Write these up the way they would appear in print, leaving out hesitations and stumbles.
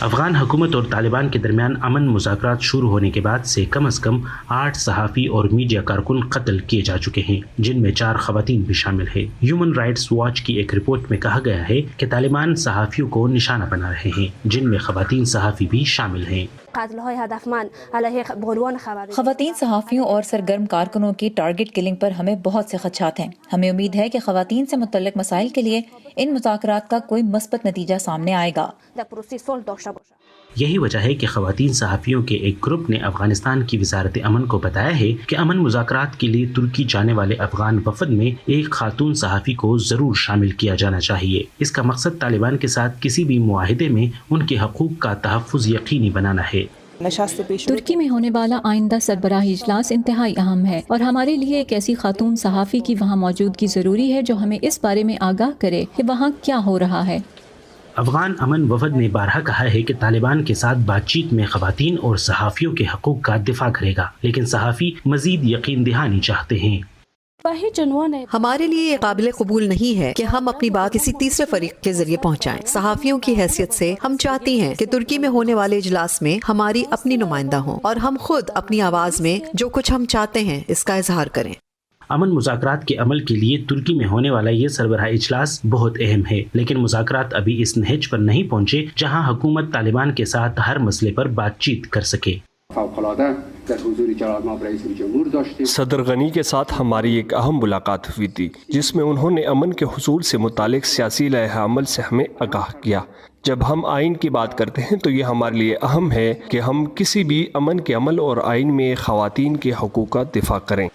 افغان حکومت اور طالبان کے درمیان امن مذاکرات شروع ہونے کے بعد سے کم از کم 8 صحافی اور میڈیا کارکن قتل کیے جا چکے ہیں، جن میں 4 خواتین بھی شامل ہیں۔ ہیومن رائٹس واچ کی ایک رپورٹ میں کہا گیا ہے کہ طالبان صحافیوں کو نشانہ بنا رہے ہیں، جن میں خواتین صحافی بھی شامل ہیں۔ خواتین صحافیوں اور سرگرم کارکنوں کی ٹارگٹ کلنگ پر ہمیں بہت سے خدشات ہیں۔ ہمیں امید ہے کہ خواتین سے متعلق مسائل کے لیے ان مذاکرات کا کوئی مثبت نتیجہ سامنے آئے گا۔ یہی وجہ ہے کہ خواتین صحافیوں کے ایک گروپ نے افغانستان کی وزارت امن کو بتایا ہے کہ امن مذاکرات کے لیے ترکی جانے والے افغان وفد میں ایک خاتون صحافی کو ضرور شامل کیا جانا چاہیے۔ اس کا مقصد طالبان کے ساتھ کسی بھی معاہدے میں ان کے حقوق کا تحفظ یقینی بنانا ہے۔ ترکی میں ہونے والا آئندہ سربراہی اجلاس انتہائی اہم ہے اور ہمارے لیے ایک ایسی خاتون صحافی کی وہاں موجودگی ضروری ہے جو ہمیں اس بارے میں آگاہ کرے کہ وہاں کیا ہو رہا ہے۔ افغان امن وفد نے بارہا کہا ہے کہ طالبان کے ساتھ بات چیت میں خواتین اور صحافیوں کے حقوق کا دفاع کرے گا، لیکن صحافی مزید یقین دہانی چاہتے ہیں۔ ہمارے لیے یہ قابل قبول نہیں ہے کہ ہم اپنی بات کسی تیسرے فریق کے ذریعے پہنچائیں۔ صحافیوں کی حیثیت سے ہم چاہتی ہیں کہ ترکی میں ہونے والے اجلاس میں ہماری اپنی نمائندہ ہوں اور ہم خود اپنی آواز میں جو کچھ ہم چاہتے ہیں اس کا اظہار کریں۔ امن مذاکرات کے عمل کے لیے ترکی میں ہونے والا یہ سربراہ اجلاس بہت اہم ہے، لیکن مذاکرات ابھی اس نہج پر نہیں پہنچے جہاں حکومت طالبان کے ساتھ ہر مسئلے پر بات چیت کر سکے۔ صدر غنی کے ساتھ ہماری ایک اہم ملاقات ہوئی تھی جس میں انہوں نے امن کے حصول سے متعلق سیاسی لائحہ عمل سے ہمیں آگاہ کیا۔ جب ہم آئین کی بات کرتے ہیں تو یہ ہمارے لیے اہم ہے کہ ہم کسی بھی امن کے عمل اور آئین میں خواتین کے حقوق کا دفاع کریں۔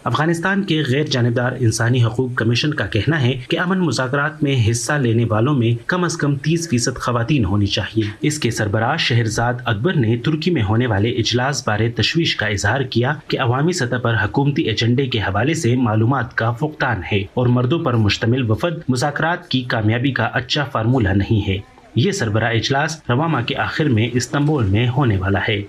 افغانستان کے غیر جانبدار انسانی حقوق کمیشن کا کہنا ہے کہ امن مذاکرات میں حصہ لینے والوں میں کم از کم 30% خواتین ہونی چاہیے۔ اس کے سربراہ شہرزاد اکبر نے ترکی میں ہونے والے اجلاس بارے تشویش کا اظہار کیا کہ عوامی سطح پر حکومتی ایجنڈے کے حوالے سے معلومات کا فقدان ہے اور مردوں پر مشتمل وفد مذاکرات کی کامیابی کا اچھا فارمولہ نہیں ہے۔ یہ سربراہ اجلاس رواں ماہ کے آخر میں استنبول میں ہونے والا ہے۔